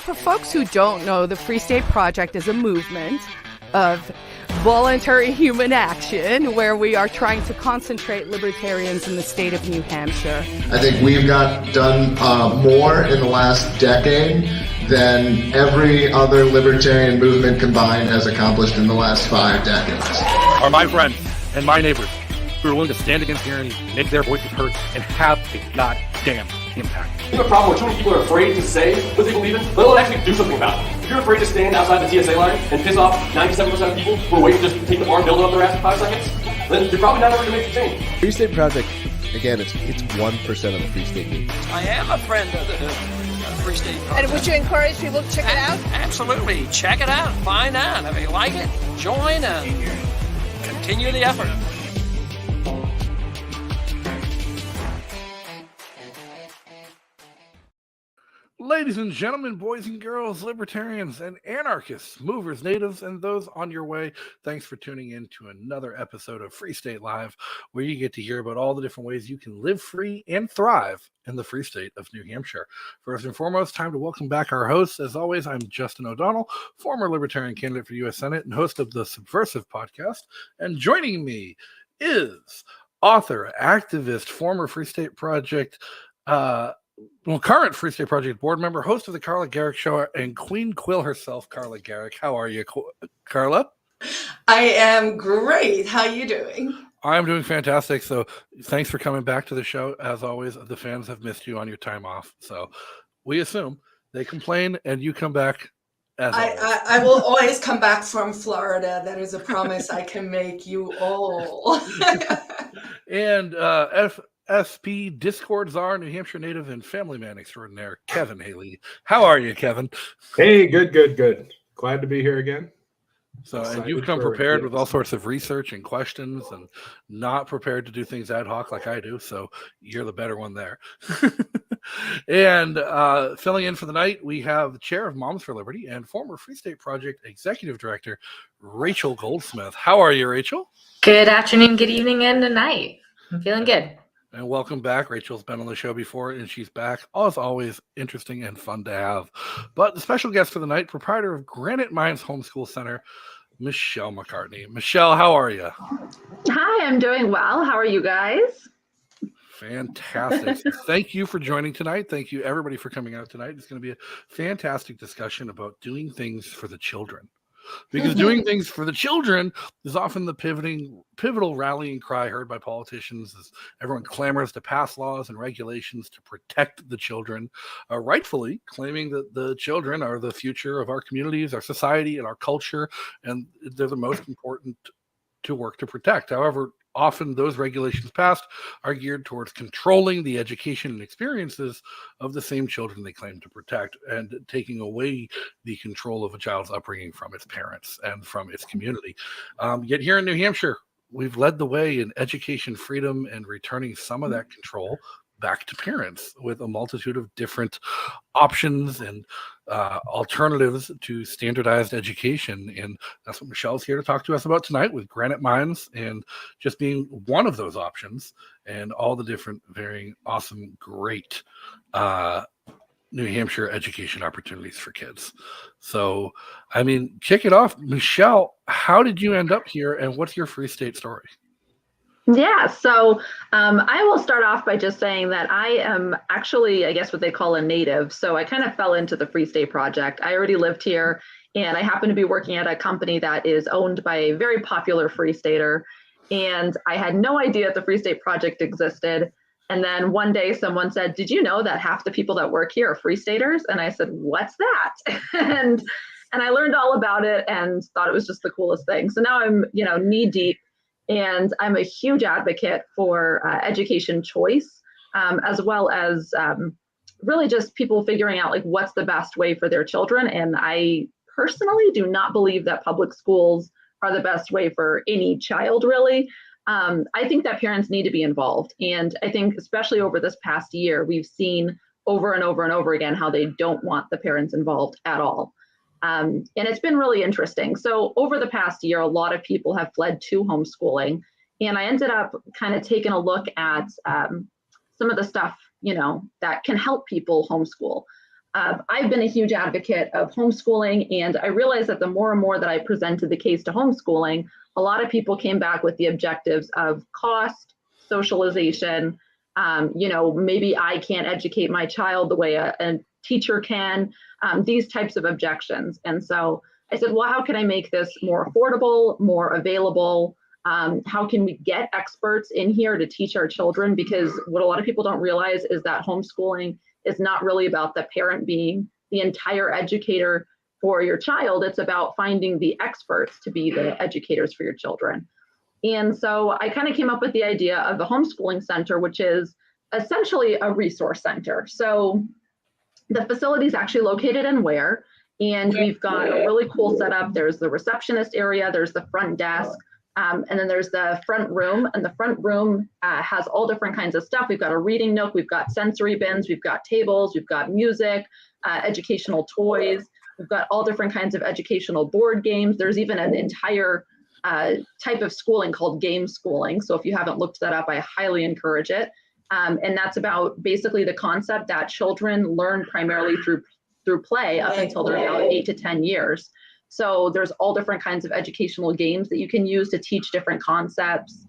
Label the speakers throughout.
Speaker 1: for folks who don't know, the Free State Project is a movement of voluntary human action where we are trying to concentrate libertarians in the state of New Hampshire.
Speaker 2: I think we've done more in the last decade than every other libertarian movement combined has accomplished in the last 5 decades.
Speaker 3: Are my friends and my neighbors who are willing to stand against tyranny, make their voices heard, and have a goddamn impact.
Speaker 4: The problem with too many people are afraid to say what they believe in, let alone actually do something about it. If you're afraid to stand outside the TSA line and piss off 97% of people who are waiting to just take the farm building up their ass in 5 seconds, then you're probably not ever going to make the change.
Speaker 5: Free State Project, again, it's 1% of the Free State movement.
Speaker 6: I am a friend of the Free State Project.
Speaker 7: And would you encourage people to check it out?
Speaker 6: Absolutely. Check it out. Find out. If you like it, join and continue the effort.
Speaker 3: Ladies and gentlemen, boys and girls, libertarians and anarchists, movers, natives, and those on your way, thanks for tuning in to another episode of Free State Live, where you get to hear about all the different ways you can live free and thrive in the free state of New Hampshire. First and foremost, time to welcome back our hosts. As always, I'm Justin O'Donnell, former libertarian candidate for U.S. Senate and host of the Subversive podcast. And joining me is author, activist, former Free State Project, current Free State Project board member, host of the Carla Garrick Show, and Queen Quill herself, Carla Garrick. How are you, Carla?
Speaker 8: I am great. How are you doing?
Speaker 3: I'm doing fantastic. So thanks for coming back to the show. As always, the fans have missed you on your time off. So we assume they complain and you come back.
Speaker 8: I will always come back from Florida. That is a promise I can make you all.
Speaker 3: And SP Discord Czar, New Hampshire native and family man extraordinaire, Kevin Haley. How are you, Kevin?
Speaker 9: Hey, good. Glad to be here again.
Speaker 3: So, and you've come prepared with all sorts of research and questions and not prepared to do things ad hoc like I do. So you're the better one there. And filling in for the night, we have the chair of Moms for Liberty and former Free State Project executive director, Rachel Goldsmith. How are you, Rachel?
Speaker 10: Good afternoon, good evening, and good night. I'm feeling good.
Speaker 3: And welcome back. Rachel's been on the show before, and she's back. As always, interesting and fun to have. But the special guest for the night, proprietor of Granite Minds Homeschool Center, Michelle McCartney. Michelle, how are you?
Speaker 11: Hi, I'm doing well. How are you guys?
Speaker 3: Fantastic. Thank you for joining tonight. Thank you, everybody, for coming out tonight. It's going to be a fantastic discussion about doing things for the children. Because doing things for the children is often the pivotal rallying cry heard by politicians as everyone clamors to pass laws and regulations to protect the children, rightfully claiming that the children are the future of our communities, our society, and our culture, and they're the most important to work to protect. However, often those regulations passed are geared towards controlling the education and experiences of the same children they claim to protect and taking away the control of a child's upbringing from its parents and from its community. Yet here in New Hampshire, we've led the way in education freedom and returning some of that control back to parents with a multitude of different options and alternatives to standardized education. And that's what Michelle's here to talk to us about tonight with Granite Minds and just being one of those options and all the different varying awesome, great New Hampshire education opportunities for kids. So, I mean, kick it off. Michelle, how did you end up here and what's your Free State story?
Speaker 11: Yeah, so I will start off by just saying that I am actually, I guess what they call a native. So I kind of fell into the Free State Project. I already lived here, and I happen to be working at a company that is owned by a very popular Free Stater. And I had no idea that the Free State Project existed. And then one day someone said, "Did you know that half the people that work here are Free Staters?" And I said, "What's that?" and I learned all about it and thought it was just the coolest thing. So now I'm, knee deep. And I'm a huge advocate for education choice, as well as really just people figuring out what's the best way for their children. And I personally do not believe that public schools are the best way for any child, really. I think that parents need to be involved. And I think especially over this past year, we've seen over and over and over again how they don't want the parents involved at all. And it's been really interesting. So over the past year, a lot of people have fled to homeschooling. And I ended up kind of taking a look at some of the stuff, that can help people homeschool. I've been a huge advocate of homeschooling, and I realized that the more and more that I presented the case to homeschooling, a lot of people came back with the objectives of cost, socialization, maybe I can't educate my child the way a teacher can, these types of objections. And so I said, well, how can I make this more affordable, more available? How can we get experts in here to teach our children? Because what a lot of people don't realize is that homeschooling is not really about the parent being the entire educator for your child. It's about finding the experts to be the educators for your children. And so I kind of came up with the idea of the homeschooling center, which is essentially a resource center. So the facility is actually located in Ware, and we've got a really cool setup. There's the receptionist area, there's the front desk, and then there's the front room. And the front room has all different kinds of stuff. We've got a reading nook, we've got sensory bins, we've got tables, we've got music, educational toys. We've got all different kinds of educational board games. There's even an entire type of schooling called game schooling. So if you haven't looked that up, I highly encourage it. And that's about basically the concept that children learn primarily through play up until they're about 8 to 10 years. So there's all different kinds of educational games that you can use to teach different concepts.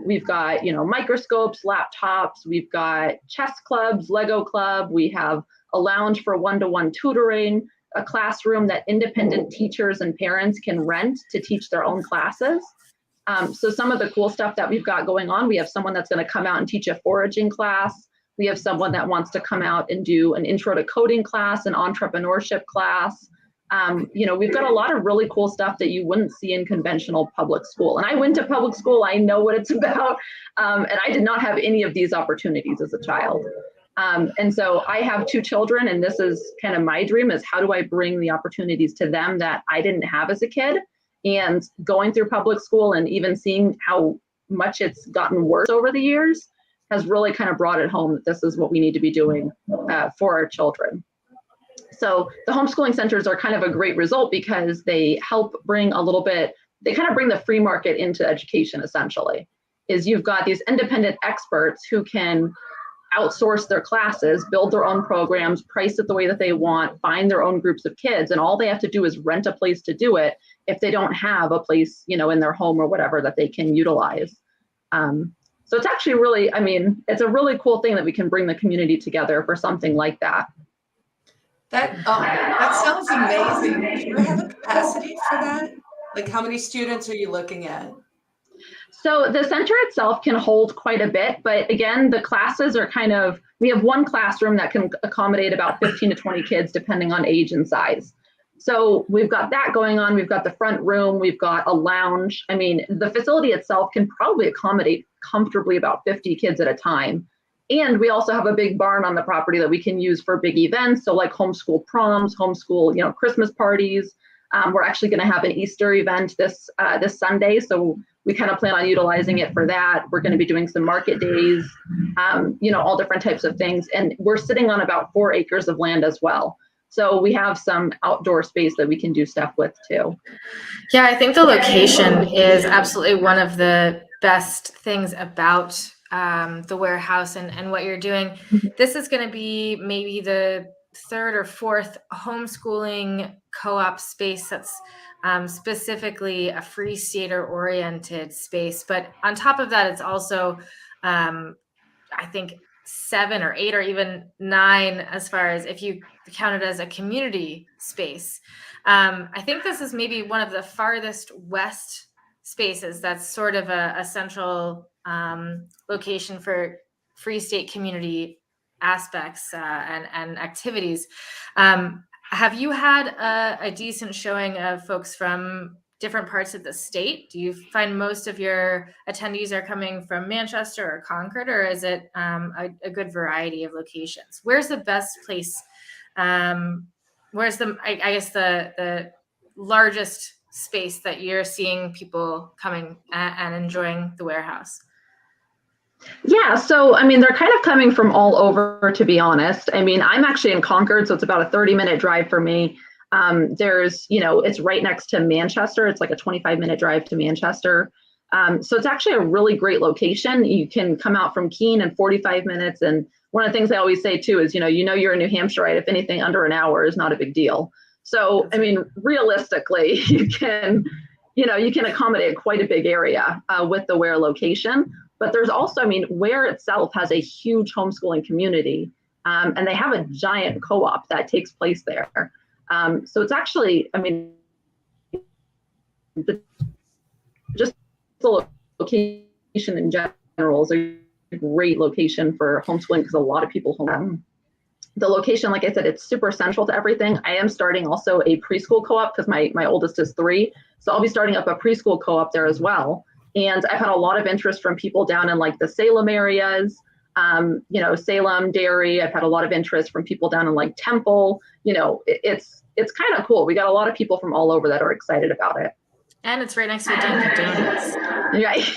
Speaker 11: We've got, microscopes, laptops, we've got chess clubs, Lego club, we have a lounge for one-to-one tutoring, a classroom that independent teachers and parents can rent to teach their own classes. So some of the cool stuff that we've got going on, we have someone that's going to come out and teach a foraging class. We have someone that wants to come out and do an intro to coding class, an entrepreneurship class. We've got a lot of really cool stuff that you wouldn't see in conventional public school. And I went to public school, I know what it's about. And I did not have any of these opportunities as a child. And so I have 2 children, and this is kind of my dream, is how do I bring the opportunities to them that I didn't have as a kid? And going through public school and even seeing how much it's gotten worse over the years has really kind of brought it home that this is what we need to be doing for our children. So the homeschooling centers are kind of a great result because they help bring they kind of bring the free market into education, essentially. Is you've got these independent experts who can outsource their classes, build their own programs, price it the way that they want, find their own groups of kids, and all they have to do is rent a place to do it if they don't have a place, in their home or whatever that they can utilize. So it's actually really, it's a really cool thing that we can bring the community together for something like that.
Speaker 8: That sounds amazing. Do you have a capacity for that? Like, how many students are you looking at?
Speaker 11: So the center itself can hold quite a bit, but again, the classes are we have one classroom that can accommodate about 15 to 20 kids depending on age and size. So we've got that going on. We've got the front room, we've got a lounge. The facility itself can probably accommodate comfortably about 50 kids at a time. And we also have a big barn on the property that we can use for big events. So like homeschool proms, homeschool, Christmas parties. We're actually going to have an Easter event this Sunday. So we kind of plan on utilizing it for that. We're going to be doing some market days, all different types of things. And we're sitting on about 4 acres of land as well. So we have some outdoor space that we can do stuff with too.
Speaker 10: Yeah, I think the location is absolutely one of the best things about the warehouse and what you're doing. This is going to be maybe the 3rd or 4th homeschooling co-op space that's specifically a Free Stater oriented space. But on top of that, it's also, I think, 7 or 8 or even 9 as far as if you count it as a community space. I think this is maybe one of the farthest west spaces that's sort of a central location for Free State community aspects and activities. Have you had a decent showing of folks from different parts of the state? Do you find most of your attendees are coming from Manchester or Concord, or is it a good variety of locations? Where's the best place? Where's the largest space that you're seeing people coming and enjoying the warehouse?
Speaker 11: Yeah, so they're kind of coming from all over, to be honest. I'm actually in Concord, so it's about a 30-minute drive for me. There's, it's right next to Manchester. It's like a 25-minute drive to Manchester. So it's actually a really great location. You can come out from Keene in 45 minutes, and one of the things I always say too is, you're in New Hampshire, right? If anything under an hour is not a big deal. So, I mean, realistically, you can accommodate quite a big area with the Ware location. But there's also, Ware itself has a huge homeschooling community, and they have a giant co-op that takes place there. So it's actually, just the location in general is a great location for homeschooling because a lot of people home. The location, like I said, it's super central to everything. I am starting also a preschool co-op because my oldest is 3. So I'll be starting up a preschool co-op there as well. And I've had a lot of interest from people down in like the Salem areas, Salem, Derry. I've had a lot of interest from people down in like Temple. It's kind of cool. We got a lot of people from all over that are excited about it.
Speaker 10: And it's right next to Dunkin' Donuts.
Speaker 11: Right.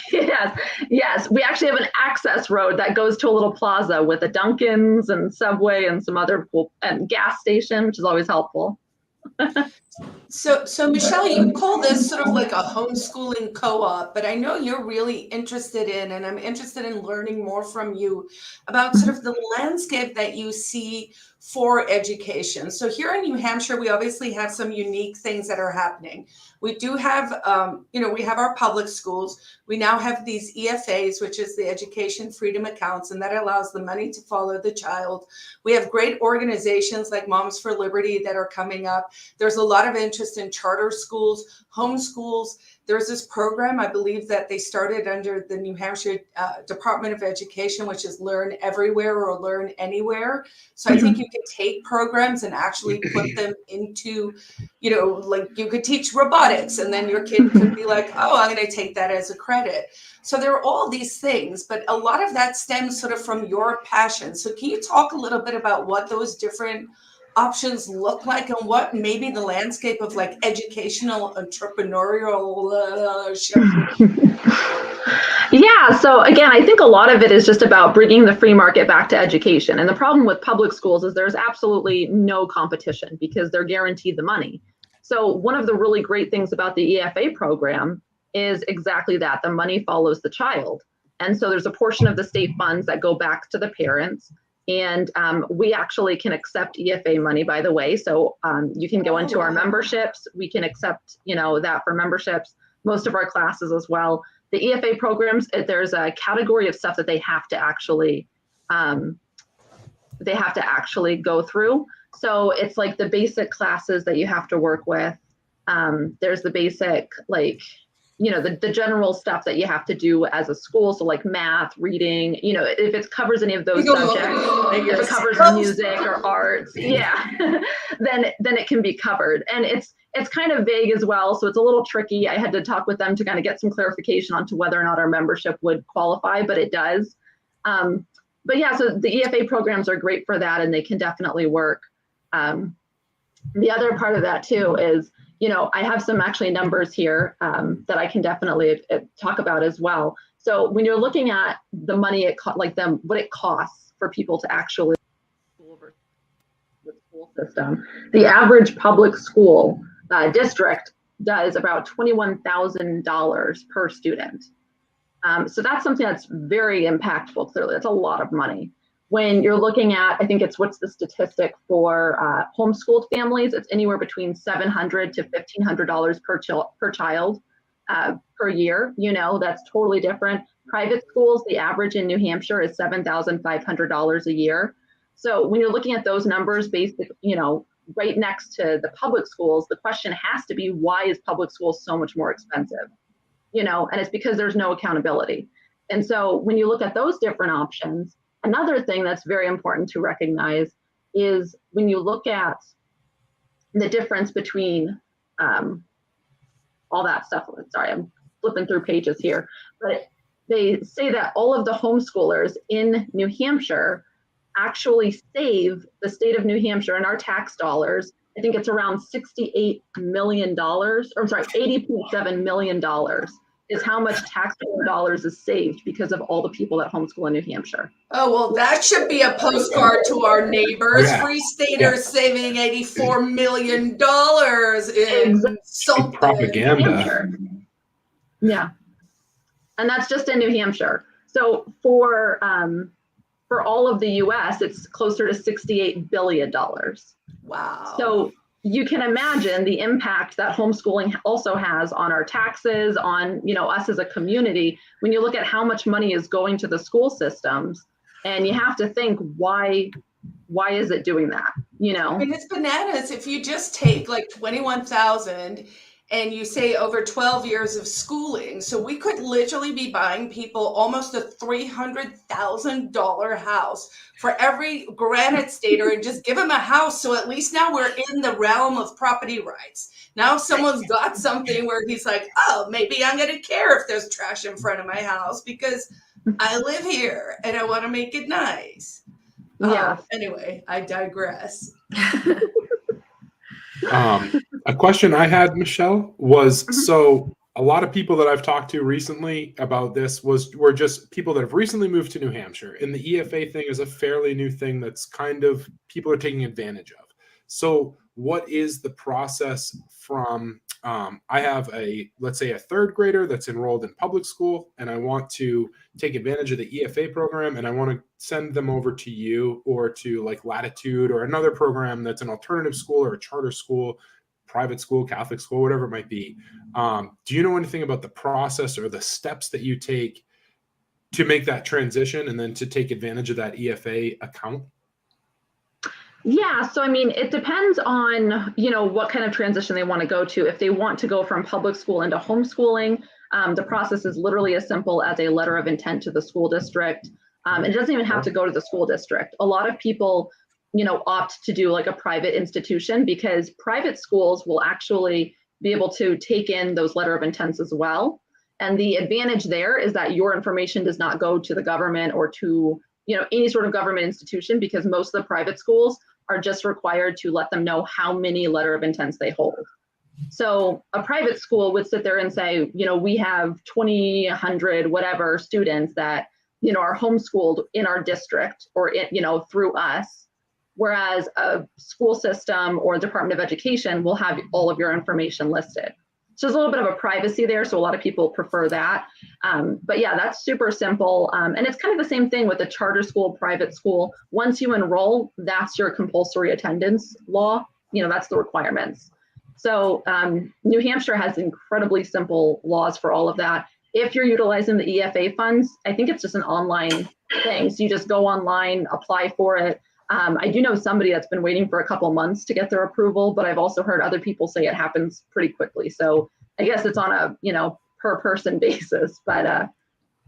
Speaker 11: Yes. We actually have an access road that goes to a little plaza with a Dunkin's and Subway and some other cool and gas station, which is always helpful.
Speaker 8: So Michelle, you call this sort of like a homeschooling co-op, but I know you're really interested in, and I'm interested in learning more from you about sort of the landscape that you see for education. So here in New Hampshire, we obviously have some unique things that are happening. We do have, we have our public schools. We now have these EFAs, which is the Education Freedom Accounts, and that allows the money to follow the child. We have great organizations like Moms for Liberty that are coming up. There's a lot of interest in charter schools, homeschools. There's this program, I believe, that they started under the New Hampshire Department of Education, which is Learn Everywhere or Learn Anywhere. So I think you could take programs and actually put them into, like you could teach robotics and then your kid could be like, oh, I'm going to take that as a credit. So there are all these things, but a lot of that stems sort of from your passion. So can you talk a little bit about what those different options look like and what maybe the landscape of like educational entrepreneurial
Speaker 11: Yeah, so again, I think a lot of it is just about bringing the free market back to education. And the problem with public schools is there's absolutely no competition because they're guaranteed the money. So one of the really great things about the EFA program is exactly that. The money follows the child. And so there's a portion of the state funds that go back to the parents. And we actually can accept EFA money, by the way. So you can go into our memberships. We can accept, that for memberships, most of our classes as well. The EFA programs, there's a category of stuff that they have to actually go through. So it's like the basic classes that you have to work with. There's the basic, the general stuff that you have to do as a school. So like math, reading, if it covers any of those subjects, if it covers music or arts, then it can be covered. And it's kind of vague as well. So it's a little tricky. I had to talk with them to kind of get some clarification onto whether or not our membership would qualify, but it does. But yeah, so the EFA programs are great for that and they can definitely work. The other part of that too is, I have some actually numbers here that I can definitely talk about as well. So when you're looking at the money, what it costs for people to actually the school system, the average public school district does about $21,000 per student. So that's something that's very impactful. Clearly, that's a lot of money. When you're looking at, I think what's the statistic for homeschooled families? It's anywhere between $700 to $1,500 per child per year. That's totally different. Private schools, the average in New Hampshire is $7,500 a year. So when you're looking at those numbers, right next to the public schools, the question has to be, why is public schools so much more expensive? And it's because there's no accountability. And so when you look at those different options, another thing that's very important to recognize is when you look at the difference between all that stuff. Sorry, I'm flipping through pages here, but they say that all of the homeschoolers in New Hampshire actually save the state of New Hampshire in our tax dollars. I think it's around $68 million, $80.7 million is how much taxpayer dollars is saved because of all the people that homeschool in New Hampshire.
Speaker 8: Oh, well, that should be a postcard to our neighbors. Yeah. Free Staters saving $84 million in something.
Speaker 9: Propaganda.
Speaker 11: Yeah. And that's just in New Hampshire. So for for all of the US, it's closer to $68 billion.
Speaker 8: Wow.
Speaker 11: So you can imagine the impact that homeschooling also has on our taxes, on, you know, us as a community, when you look at how much money is going to the school systems, and you have to think, why is it doing that? You know,
Speaker 8: I mean, it's bananas. If you just take like 21,000 and you say over 12 years of schooling, so we could literally be buying people almost a $300,000 house for every Granite Stater and just give them a house. So at least now we're in the realm of property rights. Now someone's got something where he's like, oh, maybe I'm going to care if there's trash in front of my house because I live here and I want to make it nice.
Speaker 11: Yeah.
Speaker 8: Anyway, I digress.
Speaker 9: A question I had, Michelle, was so a lot of people that I've talked to recently about this were just people that have recently moved to New Hampshire, and the EFA thing is a fairly new thing that's kind of people are taking advantage of. So what is the process from I have let's say a third grader that's enrolled in public school, and I want to take advantage of the EFA program, and I want to send them over to you or to like Latitude or another program that's an alternative school or a charter school, private school, Catholic school, whatever it might be. Do you know anything about the process or the steps that you take to make that transition and then to take advantage of that EFA account?
Speaker 11: Yeah, so I mean, it depends on, you know, what kind of transition they want to go to. If they want to go from public school into homeschooling, the process is literally as simple as a letter of intent to the school district. It doesn't even have to go to the school district. A lot of people, you know, opt to do like a private institution because private schools will actually be able to take in those letter of intents as well. And the advantage there is that your information does not go to the government or to, you know, any sort of government institution, because most of the private schools are just required to let them know how many letter of intents they hold. So a private school would sit there and say, you know, we have 20, 100, whatever students that, you know, are homeschooled in our district or, you know, through us. Whereas a school system or Department of Education will have all of your information listed. So there's a little bit of a privacy there. So a lot of people prefer that. But yeah, that's super simple. And it's kind of the same thing with a charter school, private school. Once you enroll, that's your compulsory attendance law. You know, that's the requirements. So New Hampshire has incredibly simple laws for all of that. If you're utilizing the EFA funds, I think it's just an online thing. So you just go online, apply for it. I do know somebody that's been waiting for a couple months to get their approval, but I've also heard other people say it happens pretty quickly. So I guess it's on a, you know, per person basis, but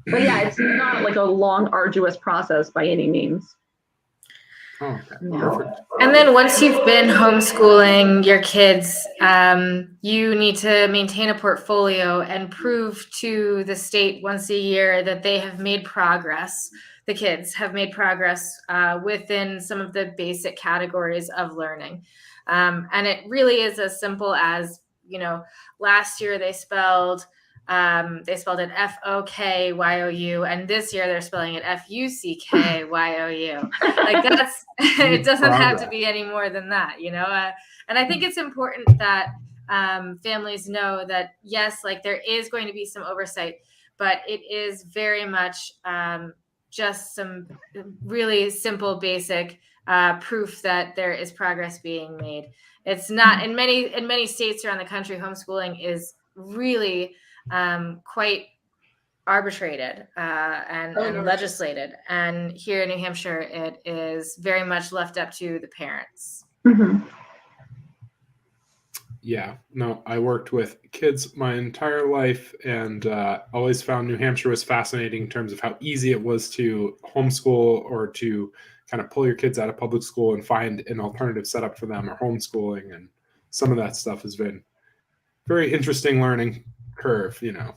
Speaker 11: yeah, it's not like a long, arduous process by any means.
Speaker 9: Oh, okay. Perfect.
Speaker 10: And then once you've been homeschooling your kids, you need to maintain a portfolio and prove to the state once a year that they have made progress. The kids have made progress within some of the basic categories of learning. And it really is as simple as, you know, last year they spelled it F-O-K-Y-O-U, and this year they're spelling it F-U-C-K-Y-O-U. Like that's, it doesn't have to be any more than that, you know? And I think it's important that families know that, yes, like there is going to be some oversight, but it is very much just some really simple, basic proof that there is progress being made. It's not in many states around the country, homeschooling is really quite arbitrated and legislated. And here in New Hampshire, it is very much left up to the parents.
Speaker 11: Mm-hmm.
Speaker 9: Yeah, no, I worked with kids my entire life and always found New Hampshire was fascinating in terms of how easy it was to homeschool or to kind of pull your kids out of public school and find an alternative setup for them or homeschooling. And some of that stuff has been very interesting learning curve, you know.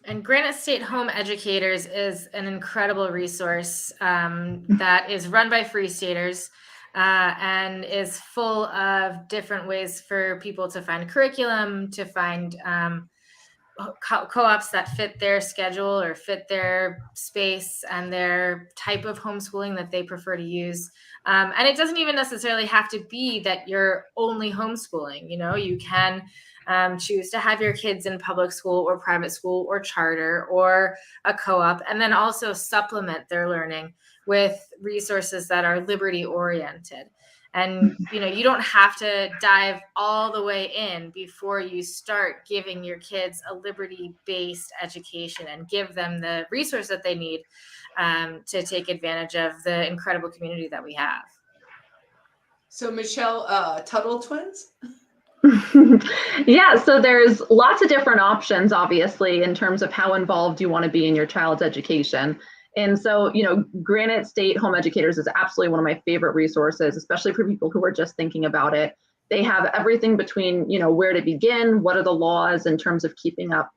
Speaker 10: And Granite State Home Educators is an incredible resource that is run by Free Staters. And is full of different ways for people to find curriculum, to find co-ops that fit their schedule or fit their space and their type of homeschooling that they prefer to use. And it doesn't even necessarily have to be that you're only homeschooling. You know, you can choose to have your kids in public school or private school or charter or a co-op, and then also supplement their learning with resources that are liberty oriented. And, you know, you don't have to dive all the way in before you start giving your kids a liberty-based education and give them the resource that they need to take advantage of the incredible community that we have.
Speaker 8: So Michelle, Tuttle twins?
Speaker 11: Yeah, so there's lots of different options, obviously, in terms of how involved you want to be in your child's education. And so, you know, Granite State Home Educators is absolutely one of my favorite resources, especially for people who are just thinking about it. They have everything between, you know, where to begin, what are the laws in terms of keeping up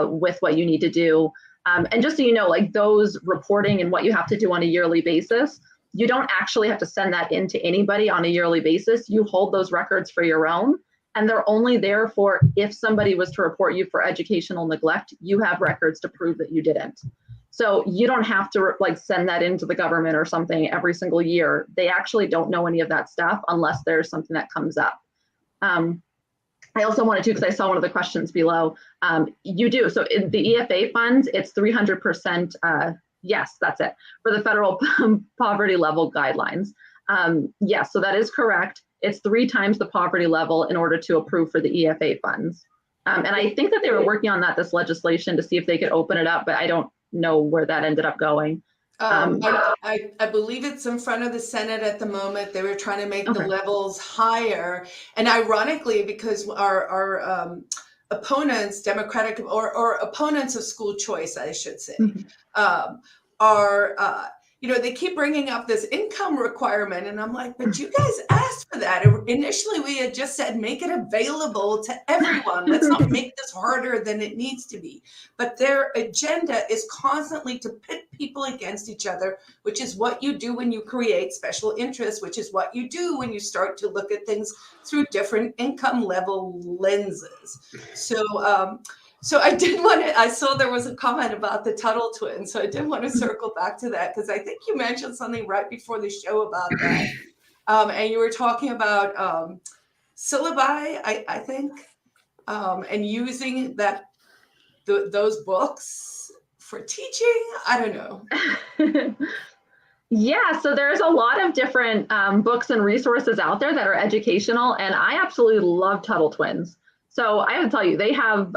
Speaker 11: with what you need to do. And just so you know, like those reporting and what you have to do on a yearly basis, you don't actually have to send that in to anybody on a yearly basis. You hold those records for your own, and they're only there for if somebody was to report you for educational neglect, you have records to prove that you didn't. So you don't have to like send that into the government or something every single year. They actually don't know any of that stuff unless there's something that comes up. I also wanted to, because I saw one of the questions below, you do. So in the EFA funds, it's 300%, yes, that's it, for the federal poverty level guidelines. Yes, so that is correct. It's 3 times the poverty level in order to approve for the EFA funds. And I think that they were working on this legislation to see if they could open it up, but I don't know where that ended up going.
Speaker 8: I believe it's in front of the Senate at the moment. They were trying to make the levels higher. And ironically, because our opponents, Democratic or opponents of school choice, I should say, are, you know, they keep bringing up this income requirement. And I'm like, but you guys asked for that. Initially, we had just said, make it available to everyone. Let's not make this harder than it needs to be. But their agenda is constantly to pit people against each other, which is what you do when you create special interests, which is what you do when you start to look at things through different income level lenses. So I did want to, I saw there was a comment about the Tuttle twins. So I did want to circle back to that because I think you mentioned something right before the show about that. And you were talking about syllabi, I think, and using those books for teaching. I don't know.
Speaker 11: Yeah, so there's a lot of different books and resources out there that are educational, and I absolutely love Tuttle twins. So I would tell you, they have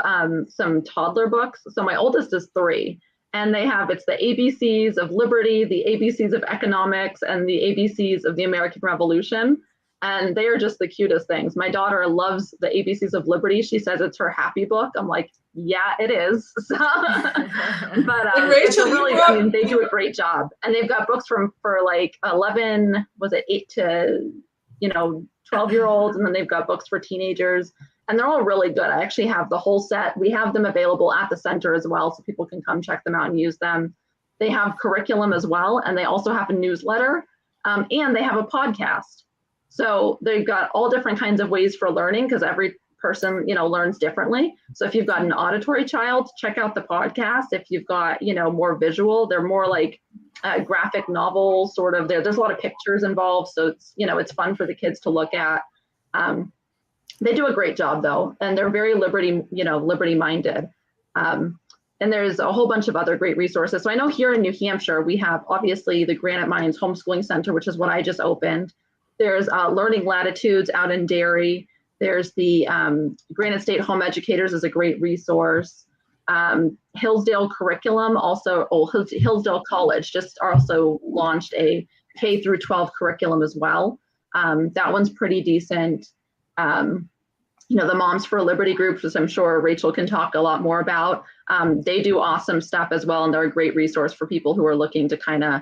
Speaker 11: some toddler books. So my oldest is 3, and it's the ABCs of Liberty, the ABCs of Economics, and the ABCs of the American Revolution. And they are just the cutest things. My daughter loves the ABCs of Liberty. She says it's her happy book. I'm like, yeah, it is. So, but Rachel, they do a great job. And they've got books for like 11, 8 to 12-year-olds, and then they've got books for teenagers. And they're all really good. I actually have the whole set. We have them available at the center as well, so people can come check them out and use them. They have curriculum as well, and they also have a newsletter, and they have a podcast. So they've got all different kinds of ways for learning because every person, learns differently. So if you've got an auditory child, check out the podcast. If you've got, more visual, they're more like graphic novels, sort of. There's a lot of pictures involved, so it's fun for the kids to look at. They do a great job though, and they're very liberty minded. And there's a whole bunch of other great resources. So I know here in New Hampshire, we have obviously the Granite Minds Homeschooling Center, which is what I just opened. There's Learning Latitudes out in Derry. There's the Granite State Home Educators is a great resource. Hillsdale Curriculum, Hillsdale College just also launched a K through 12 curriculum as well. That one's pretty decent. The Moms for Liberty groups, which I'm sure Rachel can talk a lot more about. They do awesome stuff as well, and they're a great resource for people who are looking to kind of,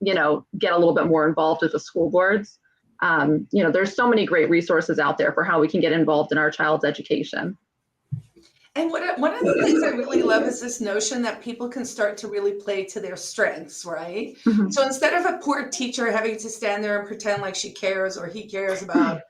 Speaker 11: get a little bit more involved with the school boards. There's so many great resources out there for how we can get involved in our child's education.
Speaker 8: And one of the things I really love is this notion that people can start to really play to their strengths, right? Mm-hmm. So instead of a poor teacher having to stand there and pretend like she cares or he cares about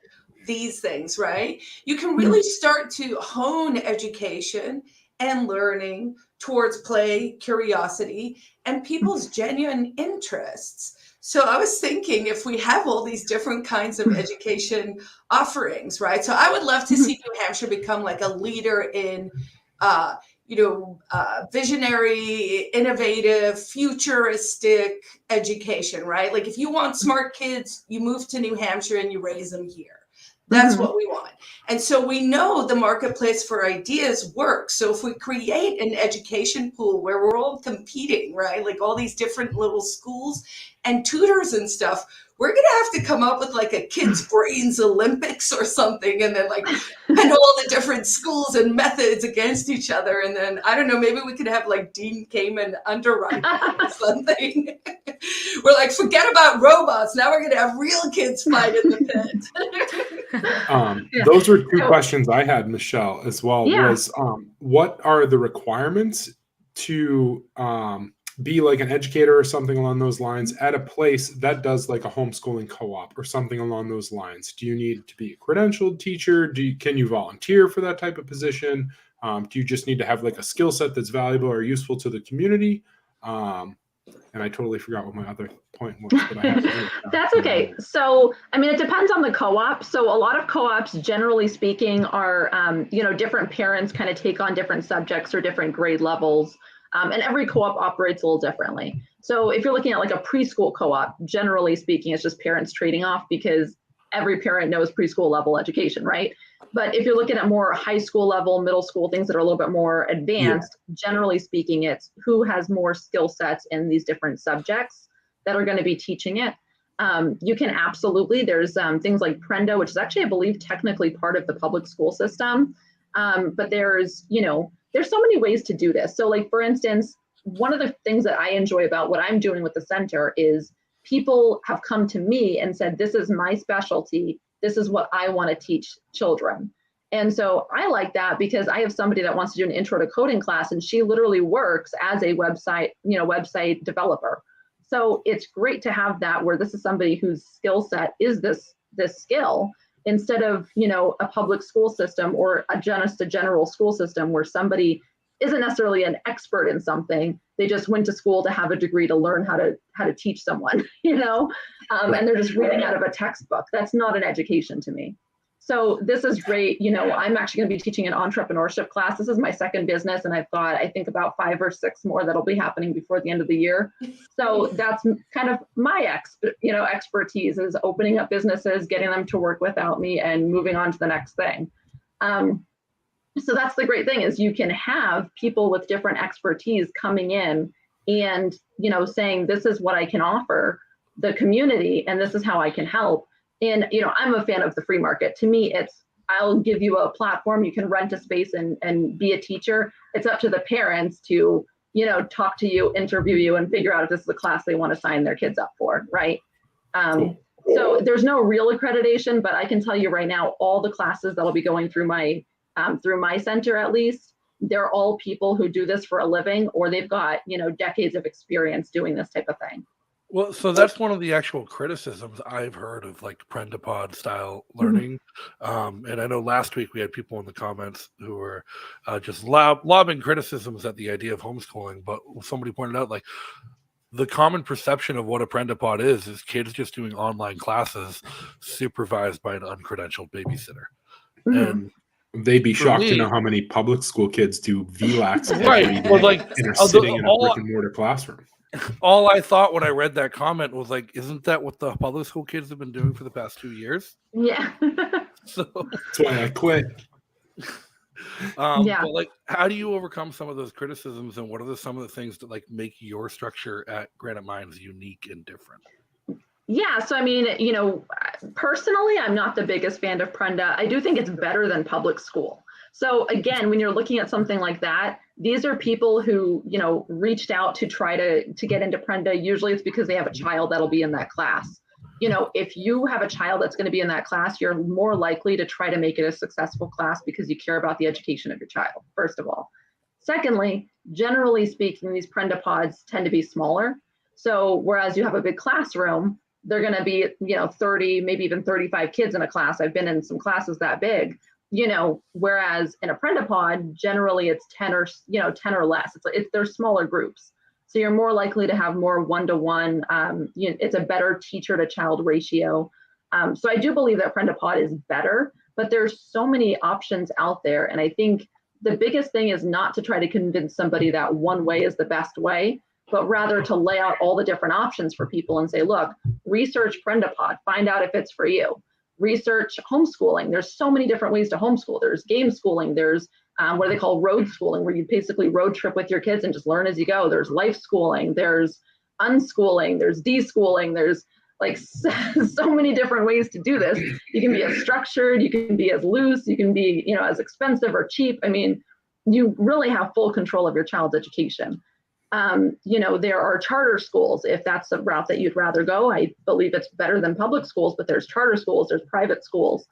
Speaker 8: these things, right? You can really start to hone education and learning, towards play, curiosity, and people's genuine interests. So I was thinking, if we have all these different kinds of education offerings, right? So I would love to see New Hampshire become like a leader in, visionary, innovative, futuristic education, right? Like if you want smart kids, you move to New Hampshire and you raise them here. That's what we want. And so we know the marketplace for ideas works. So if we create an education pool where we're all competing, right? Like all these different little schools and tutors and stuff, we're going to have to come up with like a Kids Brains Olympics or something, and then like and all the different schools and methods against each other. And then, I don't know, maybe we could have like Dean Kamen underwriting or something. We're like, forget about robots. Now we're going to have real kids fight in the pit.
Speaker 9: Those were two questions I had, Michelle, as well. Was what are the requirements to be like an educator or something along those lines at a place that does like a homeschooling co-op or something along those lines? Do you need to be a credentialed teacher? Can you volunteer for that type of position? Do you just need to have like a skill set that's valuable or useful to the community? And I totally forgot what my other point was. But I have
Speaker 11: That's okay. So, I mean, it depends on the co-op. So a lot of co-ops, generally speaking, are, different parents kind of take on different subjects or different grade levels. And every co-op operates a little differently. So if you're looking at like a preschool co-op, generally speaking, it's just parents trading off because every parent knows preschool level education, right? But if you're looking at more high school level, middle school, things that are a little bit more advanced, generally speaking, it's who has more skill sets in these different subjects that are going to be teaching it. You can absolutely, there's things like Prenda, which is actually, I believe, technically part of the public school system. But there's so many ways to do this. So like, for instance, one of the things that I enjoy about what I'm doing with the center is people have come to me and said, this is my specialty. This is what I want to teach children. And so I like that because I have somebody that wants to do an intro to coding class, and she literally works as a website developer. So it's great to have that where this is somebody whose skill set is this skill, instead of, a public school system or just a general school system where somebody isn't necessarily an expert in something. They just went to school to have a degree to learn how to teach someone, and they're just reading out of a textbook. That's not an education to me. So this is great. I'm actually going to be teaching an entrepreneurship class. This is my second business, and I've got, I think, about 5 or 6 more that'll be happening before the end of the year. So that's kind of my expertise is opening up businesses, getting them to work without me, and moving on to the next thing. So that's the great thing is you can have people with different expertise coming in and, saying, this is what I can offer the community, and this is how I can help. And, I'm a fan of the free market. To me, it's, I'll give you a platform, you can rent a space and be a teacher. It's up to the parents to, talk to you, interview you, and figure out if this is a class they want to sign their kids up for, right? So there's no real accreditation, but I can tell you right now, all the classes that'll be going through my center, at least, they're all people who do this for a living, or they've got, decades of experience doing this type of thing.
Speaker 3: Well, so that's one of the actual criticisms I've heard of like PrendaPod style learning. And I know last week we had people in the comments who were just lobbing criticisms at the idea of homeschooling. But somebody pointed out, like, the common perception of what a PrendaPod is kids just doing online classes supervised by an uncredentialed babysitter. And
Speaker 9: they'd be shocked to know how many public school kids do VLAX
Speaker 3: right. Well, like,
Speaker 9: and are sitting in a brick and mortar classroom.
Speaker 3: All I thought when I read that comment was like, isn't that what the public school kids have been doing for the past 2 years?
Speaker 11: Yeah.
Speaker 3: So
Speaker 9: that's why I quit.
Speaker 3: But like, how do you overcome some of those criticisms, and what are some of the things that like make your structure at Granite Minds unique and different?
Speaker 11: Yeah, so I mean, personally, I'm not the biggest fan of Prenda. I do think it's better than public school. So again, when you're looking at something like that, these are people who, reached out to try to get into Prenda. Usually it's because they have a child that'll be in that class. If you have a child that's going to be in that class, you're more likely to try to make it a successful class because you care about the education of your child, first of all. Secondly, generally speaking, these Prenda pods tend to be smaller. So whereas you have a big classroom, they're going to be, 30, maybe even 35 kids in a class. I've been in some classes that big. whereas in a Prendapod, generally it's 10 or less. They're smaller groups. So you're more likely to have more one-to-one. It's a better teacher to child ratio. So I do believe that Prendapod is better, but there's so many options out there. And I think the biggest thing is not to try to convince somebody that one way is the best way, but rather to lay out all the different options for people and say, look, research Prendapod, find out if it's for you. Research homeschooling. There's so many different ways to homeschool. There's game schooling. There's what they call road schooling, where you basically road trip with your kids and just learn as you go. There's life schooling. There's unschooling. There's deschooling. There's like so many different ways to do this. You can be as structured, you can be as loose, you can be, as expensive or cheap. I mean, you really have full control of your child's education. There are charter schools, if that's the route that you'd rather go. I believe it's better than public schools, but there's charter schools, there's private schools.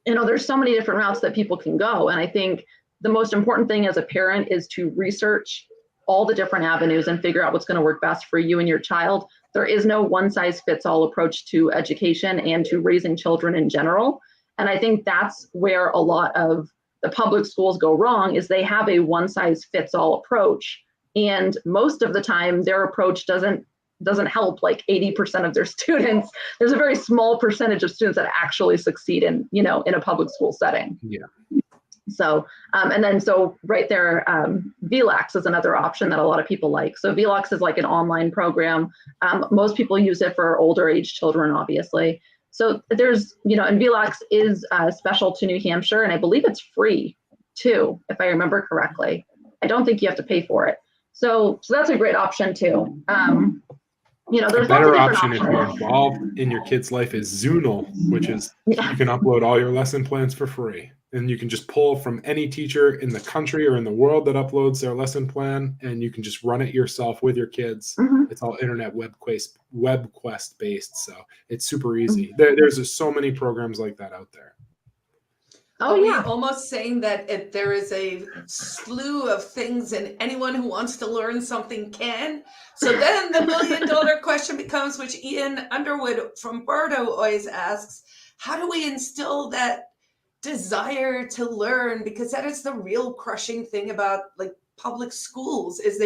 Speaker 11: There's so many different routes that people can go. And I think the most important thing as a parent is to research all the different avenues and figure out what's going to work best for you and your child. There is no one size fits all approach to education and to raising children in general. And I think that's where a lot of the public schools go wrong, is they have a one size fits all approach. And most of the time their approach doesn't help like 80% of their students. There's a very small percentage of students that actually succeed in a public school setting.
Speaker 9: Yeah.
Speaker 11: So, so right there, VLAX is another option that a lot of people like. So VLAX is like an online program. Most people use it for older age children, obviously. So there's, and VLAX is special to New Hampshire, and I believe it's free too, if I remember correctly. I don't think you have to pay for it. So that's a great option too. There's
Speaker 9: a better option
Speaker 11: options.
Speaker 9: if you're involved in your kid's life is Zoonal, which is you can upload all your lesson plans for free. And you can just pull from any teacher in the country or in the world that uploads their lesson plan, and you can just run it yourself with your kids.
Speaker 11: Mm-hmm.
Speaker 9: It's all internet WebQuest based, so it's super easy. There's just so many programs like that out there.
Speaker 8: Oh, yeah. Almost saying that if there is a slew of things and anyone who wants to learn something can. So then the $1 million question becomes, which Ian Underwood from Bardo always asks, how do we instill that desire to learn? Because that is the real crushing thing about like public schools, is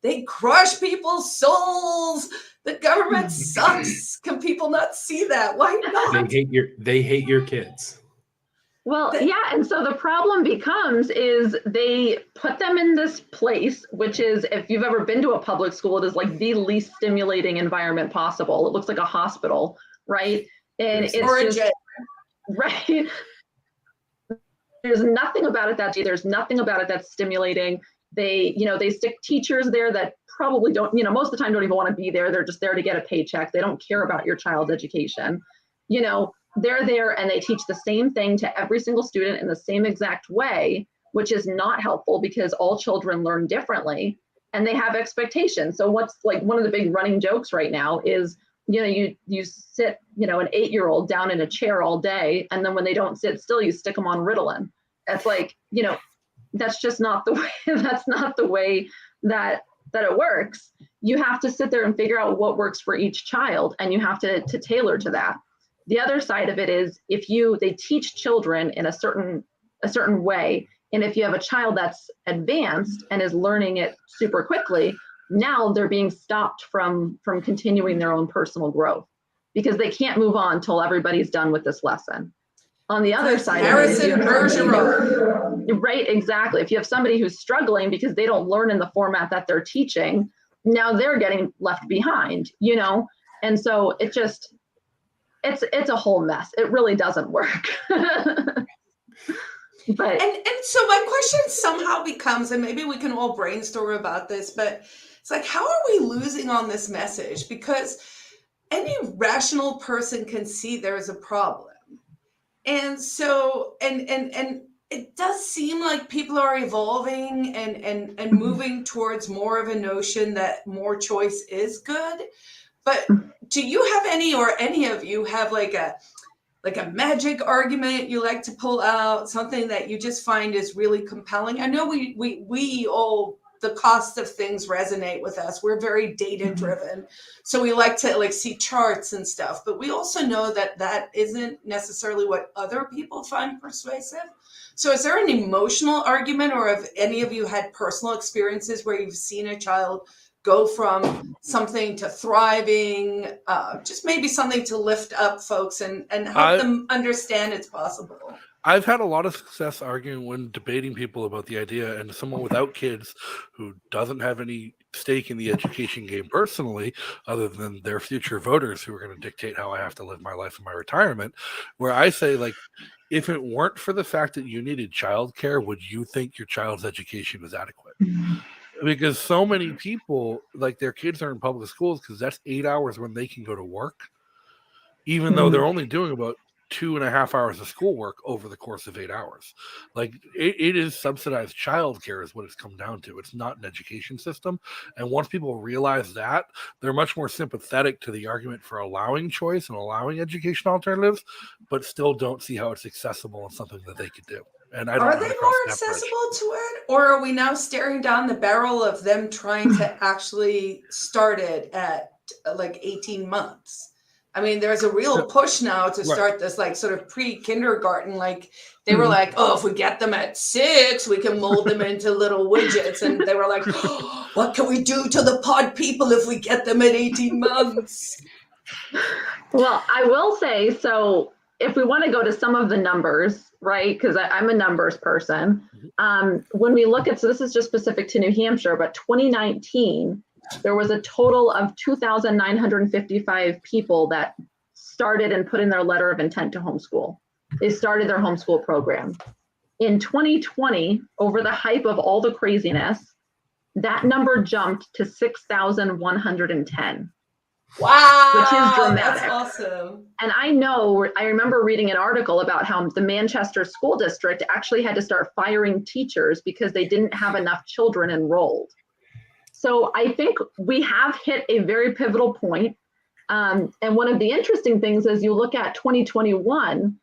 Speaker 8: they crush people's souls. The government sucks. Can people not see that? Why not?
Speaker 9: They hate your kids.
Speaker 11: Well, yeah. And so the problem becomes is they put them in this place, which is, if you've ever been to a public school, it is like the least stimulating environment possible. It looks like a hospital, right? And it's just, right. There's nothing about it that's stimulating. They stick teachers there that probably don't, most of the time don't even want to be there. They're just there to get a paycheck. They don't care about your child's education. They're there and they teach the same thing to every single student in the same exact way, which is not helpful because all children learn differently and they have expectations. So what's like one of the big running jokes right now is, you sit, an 8-year-old down in a chair all day, and then when they don't sit still, you stick them on Ritalin. It's like, that's just not the way. That's not the way that it works. You have to sit there and figure out what works for each child, and you have to tailor to that. The other side of it is they teach children in a certain way, and if you have a child that's advanced and is learning it super quickly, now they're being stopped from continuing their own personal growth because they can't move on till everybody's done with this lesson. On the other side of it, right, exactly. If you have somebody who's struggling because they don't learn in the format that they're teaching, now they're getting left behind, and so it's a whole mess. It really doesn't work. But
Speaker 8: and so my question somehow becomes, and maybe we can all brainstorm about this, but it's like, how are we losing on this message? Because any rational person can see there's a problem. And so, and it does seem like people are evolving and moving towards more of a notion that more choice is good. But do you have any of you have like a magic argument you like to pull out, something that you just find is really compelling? I know we all the cost of things resonate with us. We're very data driven. So we like to like see charts and stuff, but we also know that that isn't necessarily what other people find persuasive. So is there an emotional argument, or have any of you had personal experiences where you've seen a child go from something to thriving, just maybe something to lift up folks and help them understand it's possible?
Speaker 3: I've had a lot of success arguing when debating people about the idea, and someone without kids who doesn't have any stake in the education game personally, other than their future voters who are going to dictate how I have to live my life in my retirement, where I say, like, if it weren't for the fact that you needed childcare, would you think your child's education was adequate? Because so many people, like, their kids are in public schools because that's 8 hours when they can go to work, even though they're only doing about 2.5 hours of schoolwork over the course of 8 hours. Like, it is subsidized childcare is what it's come down to. It's not an education system. And once people realize that, they're much more sympathetic to the argument for allowing choice and allowing education alternatives, but still don't see how it's accessible and something that they could do. And I don't
Speaker 8: Are they more accessible to it, or are we now staring down the barrel of them trying to actually start it at like 18 months? I mean, there's a real push now to start this like sort of pre-kindergarten. Like they were like, oh, if we get them at 6, we can mold them into little widgets. And they were like, oh, what can we do to the pod people if we get them at 18 months?
Speaker 11: Well, I will say, so if we want to go to some of the numbers, right, because I'm a numbers person, when we look at, so this is just specific to New Hampshire, but 2019, there was a total of 2,955 people that started and put in their letter of intent to homeschool. They started their homeschool program. In 2020, over the hype of all the craziness, that number jumped to 6,110.
Speaker 8: Wow,
Speaker 11: which is dramatic.
Speaker 8: That's awesome.
Speaker 11: And I remember reading an article about how the Manchester School District actually had to start firing teachers because they didn't have enough children enrolled. So I think we have hit a very pivotal point. And one of the interesting things is you look at 2021,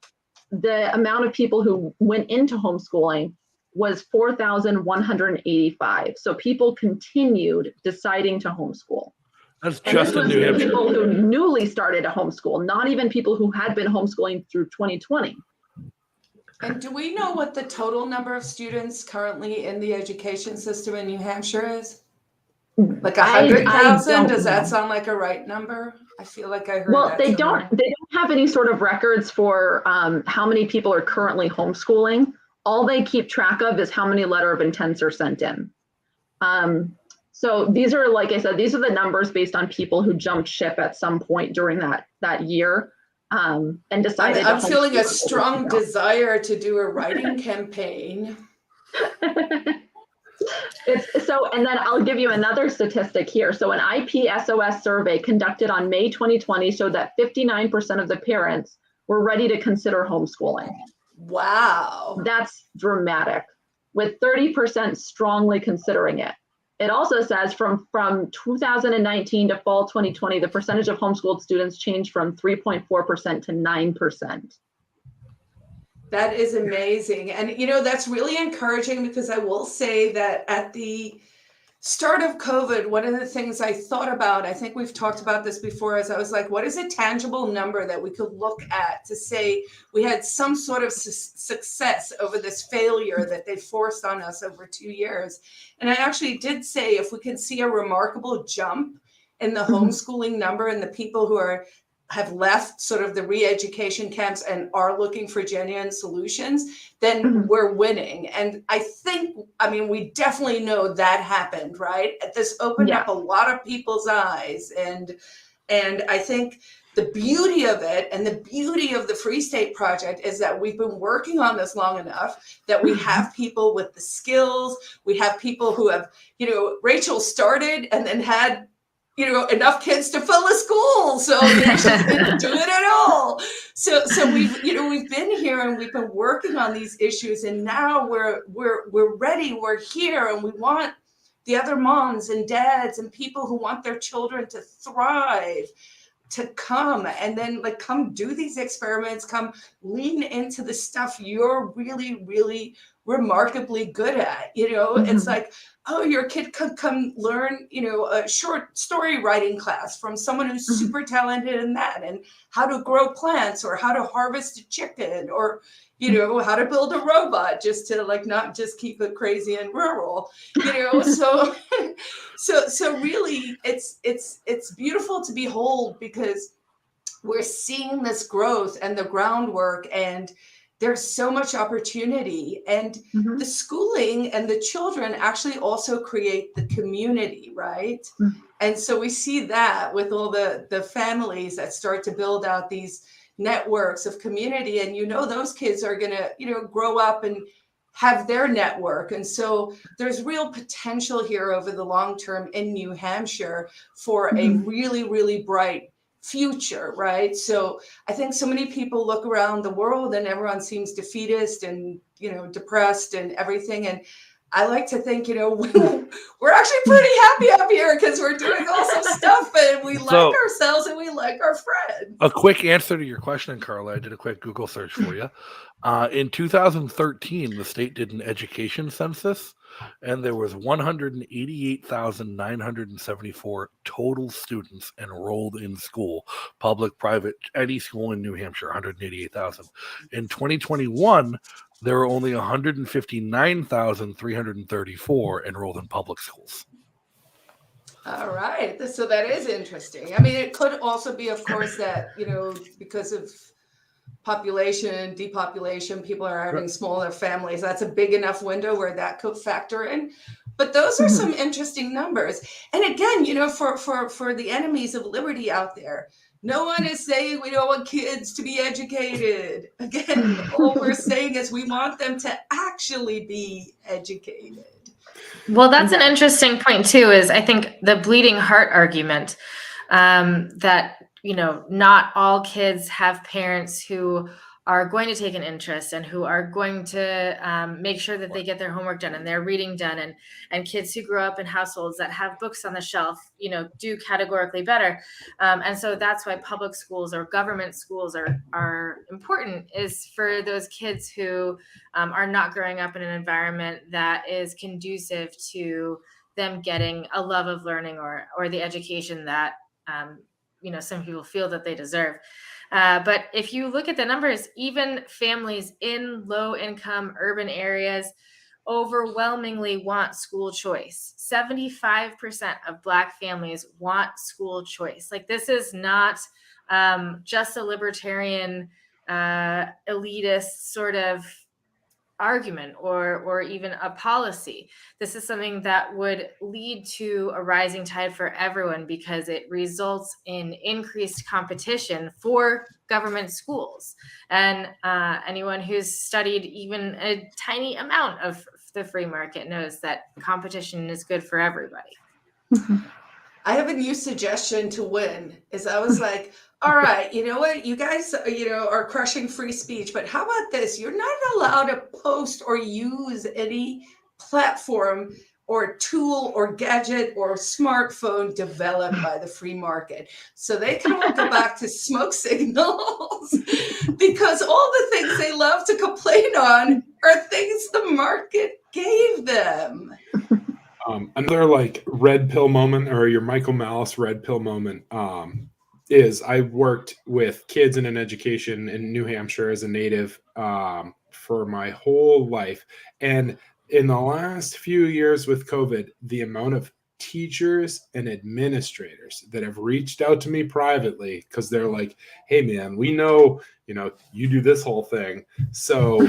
Speaker 11: the amount of people who went into homeschooling was 4,185. So people continued deciding to homeschool.
Speaker 3: That's just in New Hampshire.
Speaker 11: People who newly started a homeschool, not even people who had been homeschooling through 2020.
Speaker 8: And do we know what the total number of students currently in the education system in New Hampshire is? Like 100,000? Does that sound like a right number? I feel like I heard that.
Speaker 11: They don't have any sort of records for how many people are currently homeschooling. All they keep track of is how many letter of intents are sent in. So these are, like I said, these are the numbers based on people who jumped ship at some point during that year and decided.
Speaker 8: I'm feeling a strong desire to do a writing campaign.
Speaker 11: And then I'll give you another statistic here. So an IPSOS survey conducted on May 2020 showed that 59% of the parents were ready to consider homeschooling.
Speaker 8: Wow.
Speaker 11: That's dramatic, with 30% strongly considering it. It also says from 2019 to fall 2020, the percentage of homeschooled students changed from 3.4% to 9%.
Speaker 8: That is amazing. And, that's really encouraging, because I will say that at the start of COVID, one of the things I thought about, I think we've talked about this before, is I was like, what is a tangible number that we could look at to say we had some sort of success over this failure that they forced on us over 2 years? And I actually did say, if we can see a remarkable jump in the homeschooling number and the people who have left sort of the re-education camps and are looking for genuine solutions, then we're winning. And we definitely know that happened, right? This opened up a lot of people's eyes. And I think the beauty of it, and the beauty of the Free State Project, is that we've been working on this long enough that we have people with the skills. We have people who have, Rachel started and then had enough kids to fill a school, so they just didn't do it at all. So we've been here and we've been working on these issues, and now we're ready. We're here, and we want the other moms and dads and people who want their children to thrive to come, and then come do these experiments, come lean into the stuff you're really, really remarkably good at. It's like, oh, your kid could come learn, a short story writing class from someone who's super talented in that, and how to grow plants, or how to harvest a chicken, or how to build a robot, just to like not just keep it crazy and rural. So so really it's beautiful to behold, because we're seeing this growth and the groundwork, and there's so much opportunity, and the schooling and the children actually also create the community, right? And so we see that with all the families that start to build out these networks of community, and those kids are going to grow up and have their network. And so there's real potential here over the long term in New Hampshire for a really, really bright future, right? So I think so many people look around the world and everyone seems defeatist and depressed and everything, and I like to think we're actually pretty happy up here because we're doing awesome stuff, and we like ourselves and we like our friends.
Speaker 3: A quick answer to your question, Carla. I did a quick Google search for you. In 2013, the state did an education census, and there was 188,974 total students enrolled in school, public, private, any school in New Hampshire, 188,000. In 2021, there were only 159,334 enrolled in public schools.
Speaker 8: All right. So that is interesting. I mean, it could also be, of course, that, because of population, depopulation, people are having smaller families. That's a big enough window where that could factor in. But those are some interesting numbers. And again, for the enemies of liberty out there, no one is saying we don't want kids to be educated. Again, all we're saying is we want them to actually be educated.
Speaker 10: Well, that's an interesting point too, is I think the bleeding heart argument, that, not all kids have parents who are going to take an interest and who are going to make sure that they get their homework done and their reading done, and kids who grow up in households that have books on the shelf, do categorically better. And so that's why public schools or government schools are important, is for those kids who are not growing up in an environment that is conducive to them getting a love of learning or the education that, some people feel that they deserve. But if you look at the numbers, even families in low-income urban areas overwhelmingly want school choice. 75% of Black families want school choice. Like, this is not just a libertarian, elitist sort of argument or even a policy. This is something that would lead to a rising tide for everyone, because it results in increased competition for government schools. And anyone who's studied even a tiny amount of the free market knows that competition is good for everybody.
Speaker 8: I have a new suggestion to win. I was like, all right, you know what? You guys, are crushing free speech, but how about this? You're not allowed to post or use any platform or tool or gadget or smartphone developed by the free market. So they can all go back to smoke signals, because all the things they love to complain on are things the market gave them.
Speaker 9: Another red pill moment, or your Michael Malice red pill moment, is I worked with kids in an education in New Hampshire as a native for my whole life. And in the last few years with COVID, the amount of teachers and administrators that have reached out to me privately, because they're like, hey man, we know, you do this whole thing. So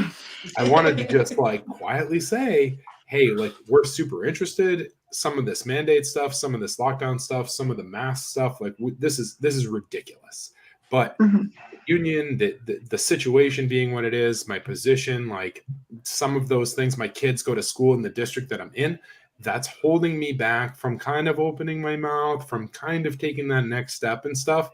Speaker 9: I wanted to just quietly say, hey, we're super interested. Some of this mandate stuff, some of this lockdown stuff, some of the mask stuff, this is ridiculous. But union, the situation being what it is, my position, some of those things, my kids go to school in the district that I'm in, that's holding me back from kind of opening my mouth, from kind of taking that next step and stuff.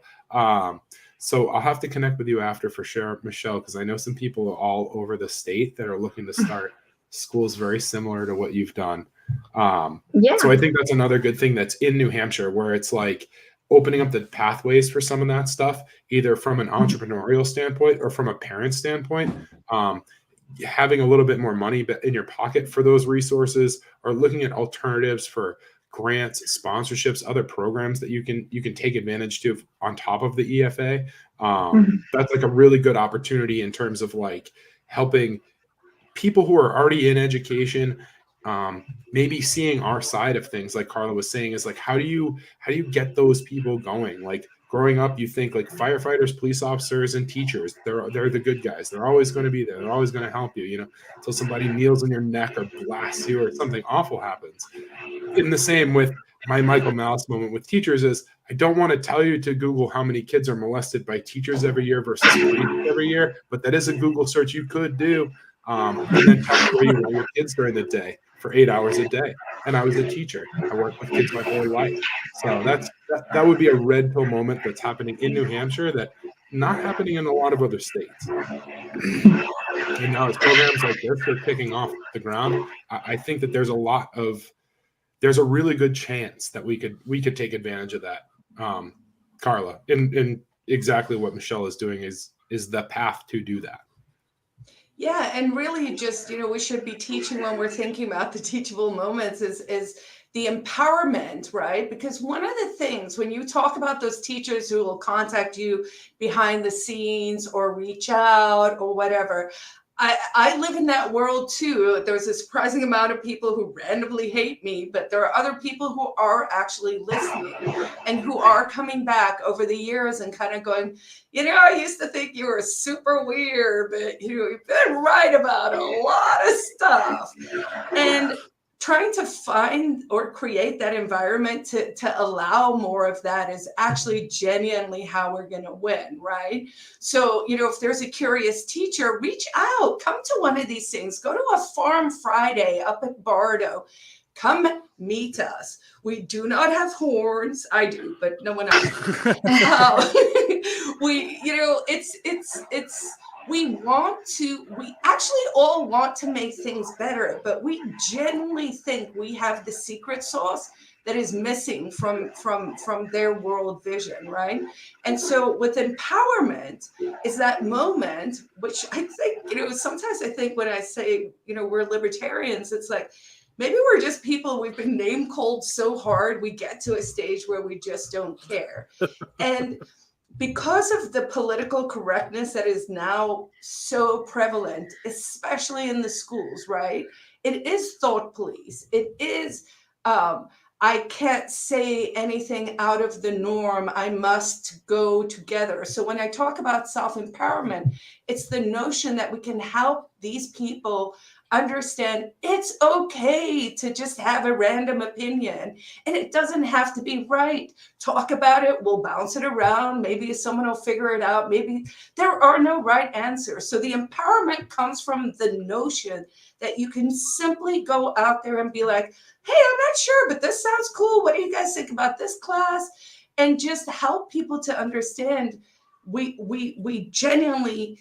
Speaker 9: So I'll have to connect with you after for sure, Michelle, because I know some people all over the state that are looking to start schools very similar to what you've done. So I think that's another good thing that's in New Hampshire, where it's opening up the pathways for some of that stuff, either from an entrepreneurial standpoint or from a parent standpoint. having a little bit more money in your pocket for those resources, or looking at alternatives for grants, sponsorships, other programs that you can take advantage to on top of the EFA. That's like a really good opportunity in terms of like helping people who are already in education, maybe seeing our side of things, like Carla was saying, is like, how do you get those people going? Like growing up, you think like firefighters, police officers, and teachers, they're the good guys. They're always going to be there. They're always going to help you, until somebody kneels on your neck or blasts you or something awful happens. In the same with my Michael Malice moment with teachers is, I don't want to tell you to Google how many kids are molested by teachers every year versus every year, but that is a Google search you could do. And then tell me where you want your kids during the day for 8 hours a day. And I was a teacher. I worked with kids my whole life. So that would be a red pill moment that's happening in New Hampshire that not happening in a lot of other states. And now as programs like this are kicking off the ground, I think that there's a really good chance that we could take advantage of that. Carla, and exactly what Michelle is doing is the path to do that.
Speaker 8: Yeah, and really just, we should be teaching when we're thinking about the teachable moments is the empowerment, right? Because one of the things when you talk about those teachers who will contact you behind the scenes or reach out or whatever, I live in that world too. There's a surprising amount of people who randomly hate me, but there are other people who are actually listening and who are coming back over the years and kind of going, I used to think you were super weird, but you've been right about a lot of stuff. And trying to find or create that environment to allow more of that is actually genuinely how we're going to win, right? So, if there's a curious teacher, reach out, come to one of these things, go to a Farm Friday up at Bardo, come meet us. We do not have horns. I do, but no one else. We actually all want to make things better, but we genuinely think we have the secret sauce that is missing from their world vision, right? And so with empowerment is that moment, which I think, sometimes I think when I say, we're libertarians, it's like, maybe we're just people, we've been name called so hard, we get to a stage where we just don't care. And because of the political correctness that is now so prevalent, especially in the schools, right? It is thought police. It is, I can't say anything out of the norm. I must go together. So when I talk about self-empowerment, it's the notion that we can help these people understand it's okay to just have a random opinion and it doesn't have to be right. Talk about it. We'll bounce it around. Maybe someone will figure it out. Maybe there are no right answers. So the empowerment comes from the notion that you can simply go out there and be like, hey, I'm not sure, but this sounds cool. What do you guys think about this class? And just help people to understand we genuinely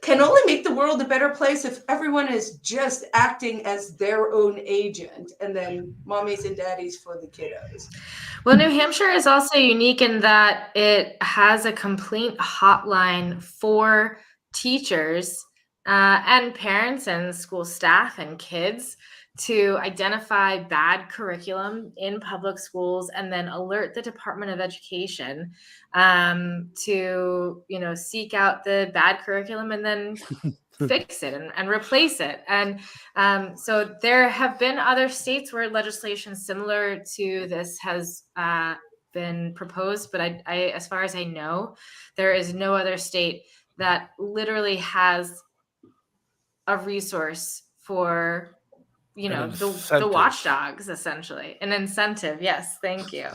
Speaker 8: can only make the world a better place if everyone is just acting as their own agent, and then mommies and daddies for the kiddos.
Speaker 10: Well, New Hampshire is also unique in that it has a complete hotline for teachers and parents and school staff and kids to identify bad curriculum in public schools and then alert the Department of Education to, seek out the bad curriculum and then fix it and replace it. And so there have been other states where legislation similar to this has been proposed, but I, as far as I know, there is no other state that literally has a resource for the watchdogs, essentially an incentive. Yes, thank you.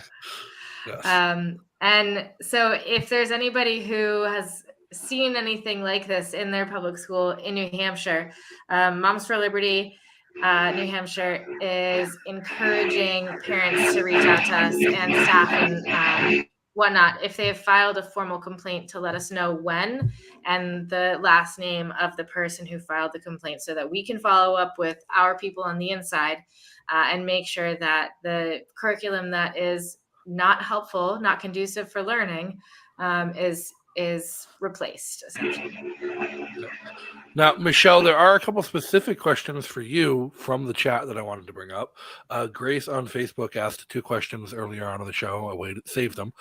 Speaker 10: Yes. And so if there's anybody who has seen anything like this in their public school in New Hampshire, Moms for Liberty New Hampshire is encouraging parents to reach out to us and staff and whatnot if they have filed a formal complaint, to let us know when and the last name of the person who filed the complaint, so that we can follow up with our people on the inside and make sure that the curriculum that is not helpful, not conducive for learning, is is replaced, essentially.
Speaker 3: Now, Michelle, there are a couple specific questions for you from the chat that I wanted to bring up. Grace on Facebook asked 2 questions earlier on in the show. I waited, saved them.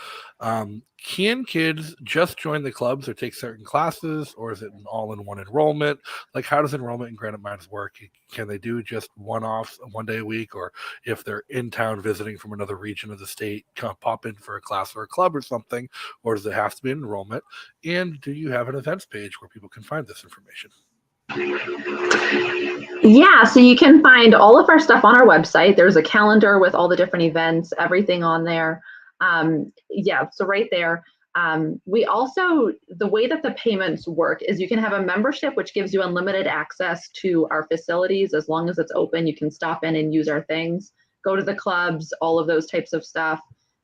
Speaker 3: Can kids just join the clubs or take certain classes, or is it an all-in-one enrollment? Like, how does enrollment in Granite Minds work? Can they do just one-offs, 1 day a week, or if they're in town visiting from another region of the state, kind of pop in for a class or a club or something, or does it have to be an enrollment? And do you have an events page where people can find this information?
Speaker 11: Yeah, so you can find all of our stuff on our website. There's a calendar with all the different events, everything on there. Yeah, so right there. We also, the way that the payments work is you can have a membership, which gives you unlimited access to our facilities. As long as it's open, you can stop in and use our things, go to the clubs, all of those types of stuff.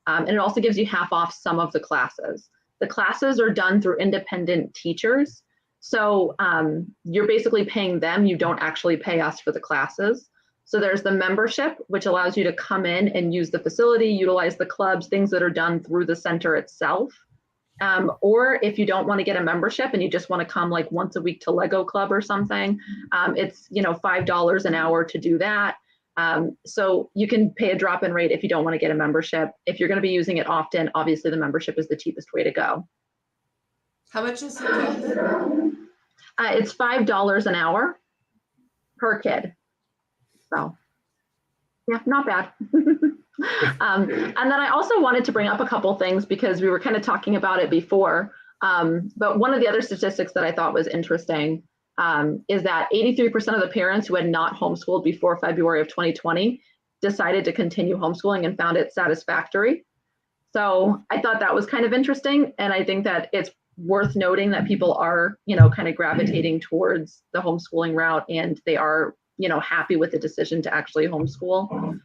Speaker 11: And it also gives you half off some of the classes. The classes are done through independent teachers. So you're basically paying them. You don't actually pay us for the classes. So there's the membership, which allows you to come in and use the facility, utilize the clubs, things that are done through the center itself. Or if you don't want to get a membership and you just want to come like once a week to Lego Club or something, it's $5 an hour to do that. So you can pay a drop-in rate if you don't want to get a membership. If you're going to be using it often, obviously the membership is the cheapest way to go.
Speaker 8: How much is it?
Speaker 11: It's $5 an hour per kid. So, yeah, not bad. And then I also wanted to bring up a couple things because we were kind of talking about it before. But one of the other statistics that I thought was interesting is that 83% of the parents who had not homeschooled before February of 2020 decided to continue homeschooling and found it satisfactory. So I thought that was kind of interesting. And I think that it's worth noting that people are, kind of gravitating towards the homeschooling route, and they are, happy with the decision to actually homeschool.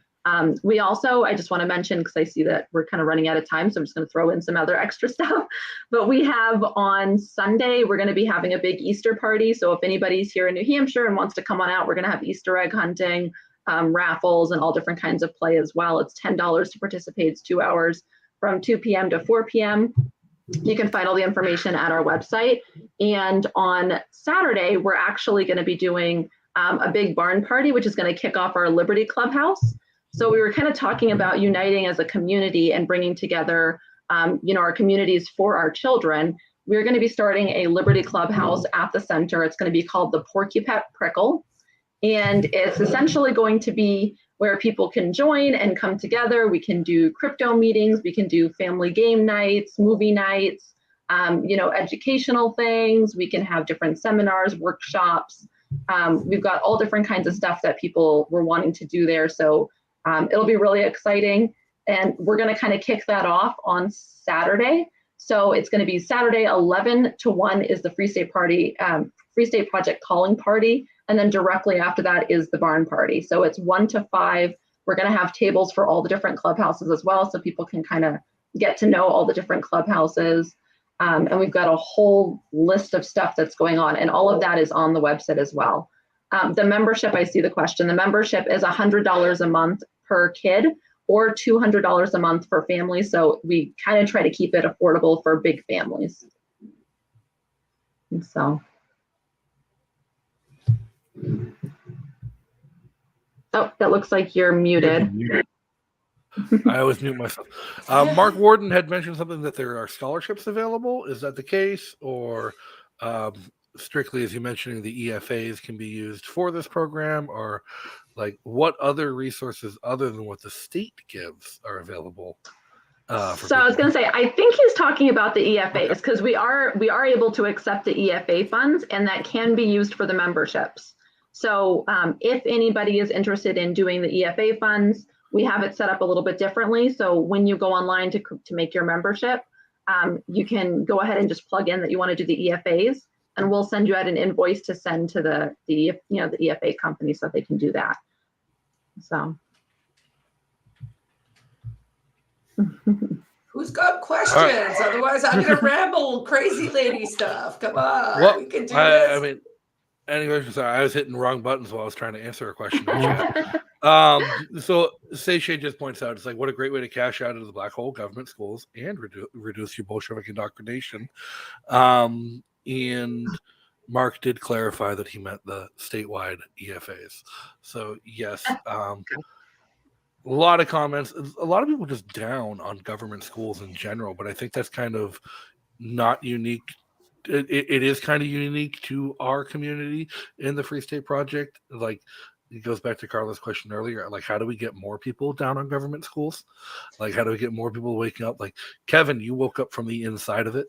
Speaker 11: We also, I just want to mention, because I see that we're kind of running out of time, so I'm just going to throw in some other extra stuff. But we have on Sunday, we're going to be having a big Easter party. So if anybody's here in New Hampshire and wants to come on out, we're going to have Easter egg hunting, raffles, and all different kinds of play as well. It's $10 to participate. It's 2 hours from 2 p.m. to 4 p.m. You can find all the information at our website. And on Saturday, we're actually going to be doing a big barn party, which is going to kick off our Liberty Clubhouse. So we were kind of talking about uniting as a community and bringing together, our communities for our children. We're going to be starting a Liberty Clubhouse at the center. It's going to be called the Porcupet Prickle. And it's essentially going to be where people can join and come together. We can do crypto meetings. We can do family game nights, movie nights, educational things. We can have different seminars, workshops. We've got all different kinds of stuff that people were wanting to do there. So it'll be really exciting. And we're going to kind of kick that off on Saturday. So it's going to be Saturday, 11 to 1 is the Free State Party, Free State Project calling party. And then directly after that is the barn party. So it's 1 to 5. We're going to have tables for all the different clubhouses as well, so people can kind of get to know all the different clubhouses. And we've got a whole list of stuff that's going on. And all of that is on the website as well. The membership, I see the question. The membership is $100 a month per kid or $200 a month for families. So we kind of try to keep it affordable for big families. And so. Oh, that looks like you're muted.
Speaker 3: I always mute myself. Mark Warden had mentioned something that there are scholarships available. Is that the case? Or strictly, as you mentioned, the EFAs can be used for this program? Or like what other resources other than what the state gives are available?
Speaker 11: So I was going to say, I think he's talking about the EFAs because we are able to accept the EFA funds, and that can be used for the memberships. So if anybody is interested in doing the EFA funds, we have it set up a little bit differently. So when you go online to make your membership, you can go ahead and just plug in that you want to do the EFAs, and we'll send you out an invoice to send to the EFA company so they can do that. So.
Speaker 8: Who's got questions? Right. Otherwise, I'm gonna ramble crazy lady stuff. Come on, we can do this.
Speaker 3: I mean, Anyway, sorry, I was hitting the wrong buttons while I was trying to answer a question in chat. So Seychelles just points out, it's like, what a great way to cash out into the black hole government schools and reduce your Bolshevik indoctrination. And Mark did clarify that he meant the statewide EFAs. So yes, a lot of comments, a lot of people just down on government schools in general, but I think that's kind of not unique. It is kind of unique to our community in the Free State Project. Like, it goes back to Carla's question earlier. Like, how do we get more people down on government schools? Like, how do we get more people waking up? Like, Kevin, you woke up from the inside of it.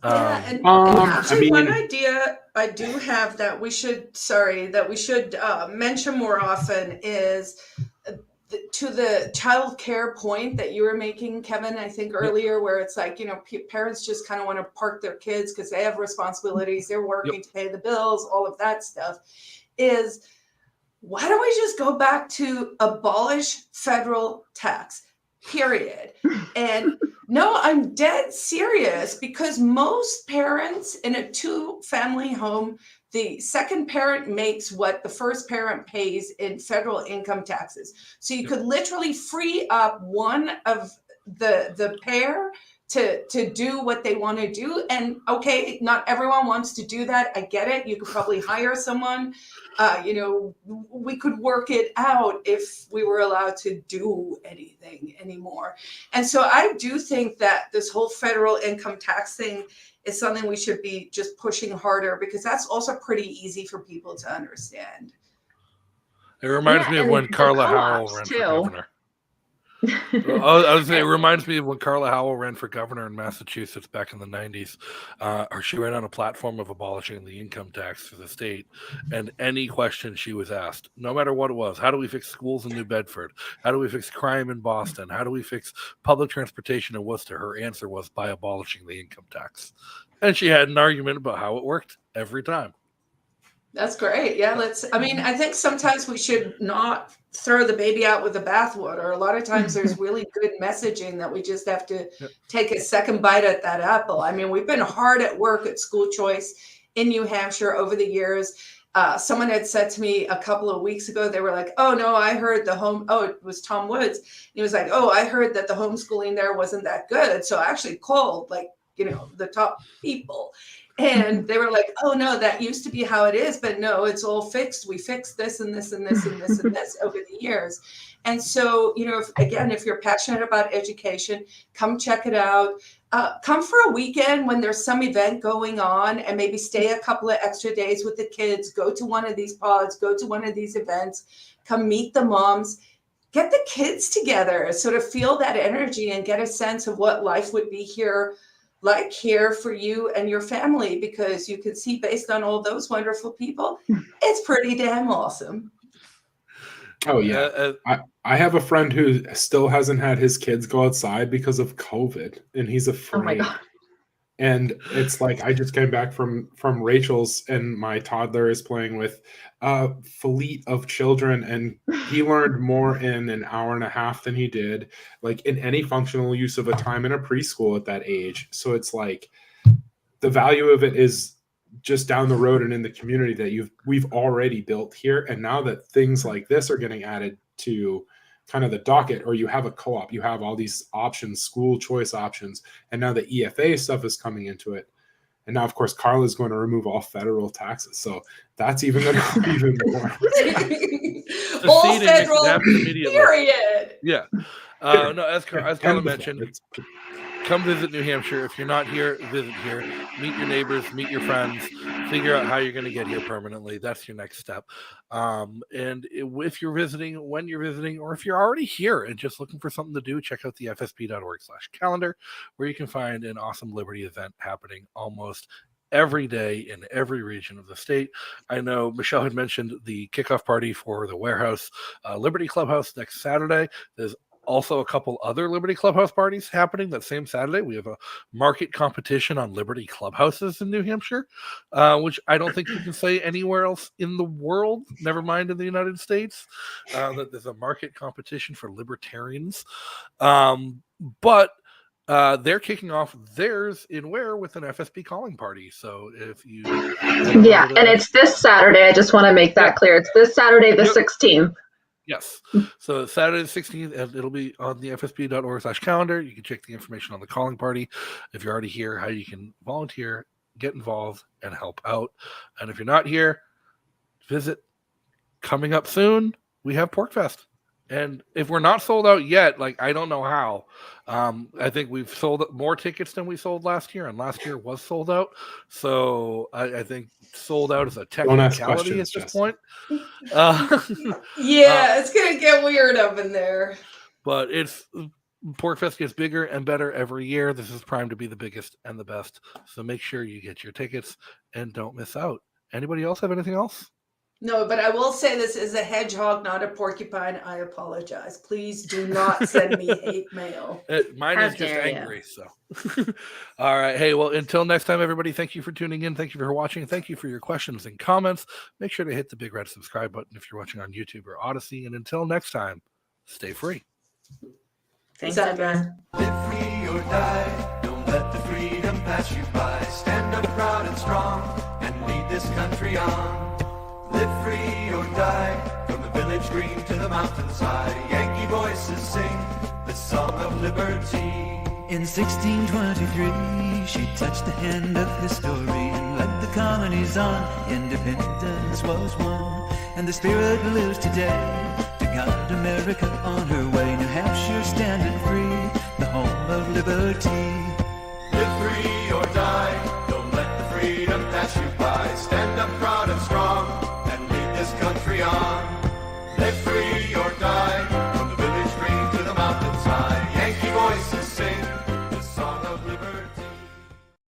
Speaker 8: Yeah, and actually, one idea I do have that we should mention more often is to the child care point that you were making, Kevin, I think earlier, where it's like, parents just kind of want to park their kids because they have responsibilities, they're working to pay the bills, all of that stuff, is why don't we just go back to abolish federal tax, period? And no, I'm dead serious, because most parents in a 2-family home, the second parent makes what the first parent pays in federal income taxes. So you could literally free up one of the pair to do what they want to do. And okay, not everyone wants to do that. I get it. You could probably hire someone. We could work it out if we were allowed to do anything anymore. And so I do think that this whole federal income tax thing is something we should be just pushing harder, because that's also pretty easy for people to understand.
Speaker 3: It reminds me of when Carla Howell ran for governor. I was saying, it reminds me of when Carla Howell ran for governor in Massachusetts back in the 90s. Or she ran on a platform of abolishing the income tax for the state. And any question she was asked, no matter what it was, how do we fix schools in New Bedford? How do we fix crime in Boston? How do we fix public transportation in Worcester? Her answer was by abolishing the income tax. And she had an argument about how it worked every time.
Speaker 8: That's great. Yeah, I think sometimes we should not throw the baby out with the bathwater. A lot of times there's really good messaging that we just have to take a second bite at that apple. I mean, we've been hard at work at school choice in New Hampshire over the years. Someone had said to me a couple of weeks ago, they were like, oh no, I heard it was Tom Woods. He was like, oh, I heard that the homeschooling there wasn't that good. So I actually called the top people. And they were like, oh, no, that used to be how it is. But no, it's all fixed. We fixed this and this and this and this and this over the years. And so, if you're passionate about education, come check it out. Come for a weekend when there's some event going on, and maybe stay a couple of extra days with the kids. Go to one of these pods, go to one of these events, come meet the moms. Get the kids together, sort of feel that energy and get a sense of what life would be here for you and your family, because you can see, based on all those wonderful people, it's pretty damn awesome.
Speaker 9: Oh yeah. I have a friend who still hasn't had his kids go outside because of COVID, and he's afraid. Oh my God. And it's like, I just came back from Rachel's, and my toddler is playing with a fleet of children, and he learned more in an hour and a half than he did like in any functional use of a time in a preschool at that age. So it's like, the value of it is just down the road and in the community that we've already built here. And now that things like this are getting added to kind of the docket, or you have a co-op, you have all these options, school choice options, and now the EFA stuff is coming into it. And now, of course, Carla is going to remove all federal taxes, so that's even going to be even more.
Speaker 8: All federal, period.
Speaker 3: Yeah. No, as Carla mentioned, come visit New Hampshire. If you're not here, visit here. Meet your neighbors, meet your friends, figure out how you're going to get here permanently. That's your next step. And if you're visiting, when you're visiting, or if you're already here and just looking for something to do, check out the fsp.org/calendar, where you can find an awesome Liberty event happening almost every day in every region of the state. I know Michelle had mentioned the kickoff party for the Warehouse Liberty Clubhouse next Saturday. There's also a couple other Liberty Clubhouse parties happening that same Saturday. We have a market competition on Liberty Clubhouses in New Hampshire, which I don't think you can say anywhere else in the world, never mind in the United States, that there's a market competition for libertarians. But they're kicking off theirs in Ware with an FSP calling party. So if you
Speaker 11: yeah, and it's this Saturday. I just want to make that clear. It's this Saturday, the 16th.
Speaker 3: Yes. So Saturday the 16th, and it'll be on the fsp.org/calendar. You can check the information on the calling party. If you're already here, how you can volunteer, get involved, and help out. And if you're not here, visit. Coming up soon, we have Pork Fest. And if we're not sold out yet, like, I don't know how. I think we've sold more tickets than we sold last year, and last year was sold out. So I think sold out is a technicality at this point.
Speaker 8: Yeah, it's going to get weird up in there.
Speaker 3: But Pork Fest gets bigger and better every year. This is primed to be the biggest and the best. So make sure you get your tickets and don't miss out. Anybody else have anything else?
Speaker 8: No, but I will say this is a hedgehog, not a porcupine. I apologize. Please do not send me hate mail.
Speaker 3: Mine is just angry. So, all right. Hey, well, until next time, everybody, thank you for tuning in. Thank you for watching. Thank you for your questions and comments. Make sure to hit the big red subscribe button if you're watching on YouTube or Odyssey. And until next time, stay free.
Speaker 10: Thanks, everyone.
Speaker 12: Live free or die. Don't let the freedom pass you by. Stand up proud and strong and lead this country on. Live free or die, from the village green to the mountainside. Yankee voices sing the song of liberty.
Speaker 13: In 1623, she touched the hand of history and led the colonies on. Independence was won, and the spirit lives today to guide America on her way. New Hampshire standing free, the home of liberty.